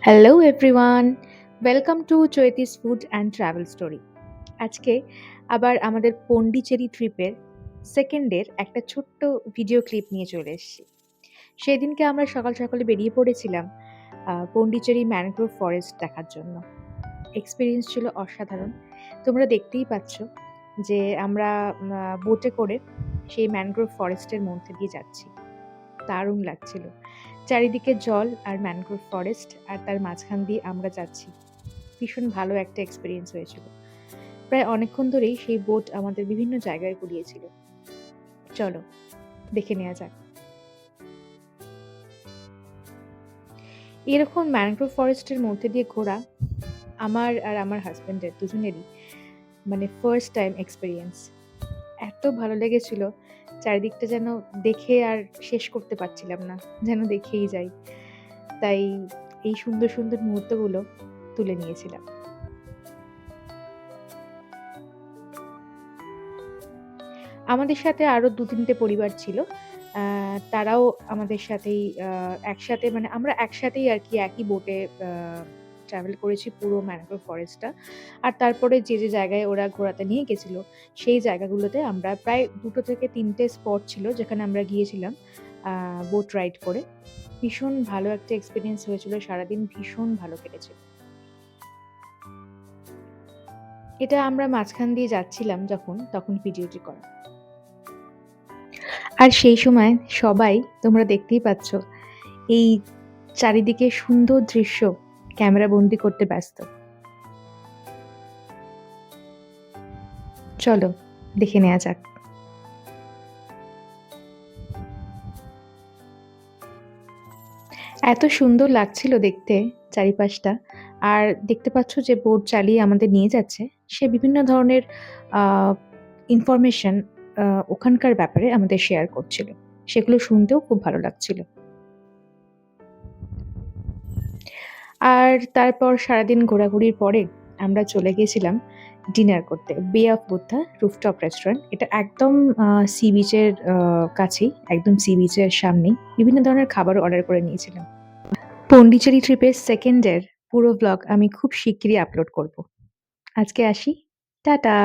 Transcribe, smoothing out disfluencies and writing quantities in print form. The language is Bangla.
Hello everyone, welcome to Chaiti's food and travel story. আজকে আবার আমাদের পন্ডিচেরি ট্রিপের সেকেন্ডের একটা ছোট্ট ভিডিও ক্লিপ নিয়ে চলে এসেছি। সেদিনকে আমরা সকাল সকালে বেরিয়ে পড়েছিলাম পন্ডিচেরি ম্যানগ্রোভ ফরেস্ট দেখার জন্য। এক্সপিরিয়েন্স ছিল অসাধারণ। তোমরা দেখতেই পাচ্ছ যে আমরা বোটে করে সেই ম্যানগ্রোভ ফরেস্টের মধ্যে দিয়ে যাচ্ছি। দারুণ লাগছিল। চারিদিকে জল আর ম্যানগ্রোভ ফরেস্ট আর তার মাঝখান দিয়ে আমরা যাচ্ছি। ভীষণ ভালো একটা এক্সপেরিয়েন্স হয়েছিল। প্রায় অনেকক্ষণ ধরেই সেই বোট আমাদের বিভিন্ন জায়গায় ঘুরিয়েছিল। চলো দেখে নেওয়া যাক। এরকম ম্যানগ্রোভ ফরেস্টের মধ্যে দিয়ে ঘোরা আমার আর আমার হাজবেন্ডের দুজনেরই মানে ফার্স্ট টাইম এক্সপেরিয়েন্স। এত ভালো লেগেছিল, চারিদিকটা যেন দেখে আর শেষ করতে পারছিলাম না, যেন দেখেই যাই। তাই এই সুন্দর সুন্দর মুহূর্তগুলো তুলে নিয়েছিলাম। আমাদের সাথে আরো ২-৩ টে পরিবার ছিল। তারাও আমাদের সাথেই একসাথে মানে আমরা একসাথেই আরকি একই বোটে ট্রাভেল করেছি পুরো ম্যানগ্রোভ ফরেস্টটা। আর তারপরে যে জায়গায় ওরা ঘোরাতে নিয়ে গেছিল, সেই জায়গাগুলোতে আমরা প্রায় ২ থেকে ৩ টে স্পট ছিল যেখানে আমরা গিয়েছিলাম বোট রাইড করে। ভীষণ ভালো একটা এক্সপেরিয়েন্স হয়েছিল। সারাদিন ভীষণ ভালো কেটেছিল। এটা আমরা মাঝখান দিয়ে যাচ্ছিলাম যখন, তখন ভিডিওটি করা। আর সেই সময় সবাই তোমরা দেখতেই পাচ্ছ এই চারিদিকে সুন্দর দৃশ্য ক্যামেরাবন্দি করতে ব্যস্ত। চলো দেখে নেওয়া যাক। এত সুন্দর লাগছিল দেখতে চারিপাশটা। আর দেখতে পাচ্ছ যে বোট চালিয়ে আমাদের নিয়ে যাচ্ছে, সে বিভিন্ন ধরনের আ ইনফরমেশন ওখানকার ব্যাপারে আমাদের শেয়ার করছিল। সেগুলো শুনতেও খুব ভালো লাগছিল। আর তারপর সারাদিন ঘোরাঘুরির পরে আমরা চলে গেছিলাম ডিনার করতে বে অফ বুদ্ধা রুফটপ রেস্টুরেন্ট। এটা একদম সি বিচের কাছেই, একদম সি বিচের সামনেই। বিভিন্ন ধরনের খাবার অর্ডার করে নিয়েছিলাম। পন্ডিচেরি ট্রিপের সেকেন্ডের পুরো ব্লগ আমি খুব শিগগিরই আপলোড করব। আজকে আসি। টাটা!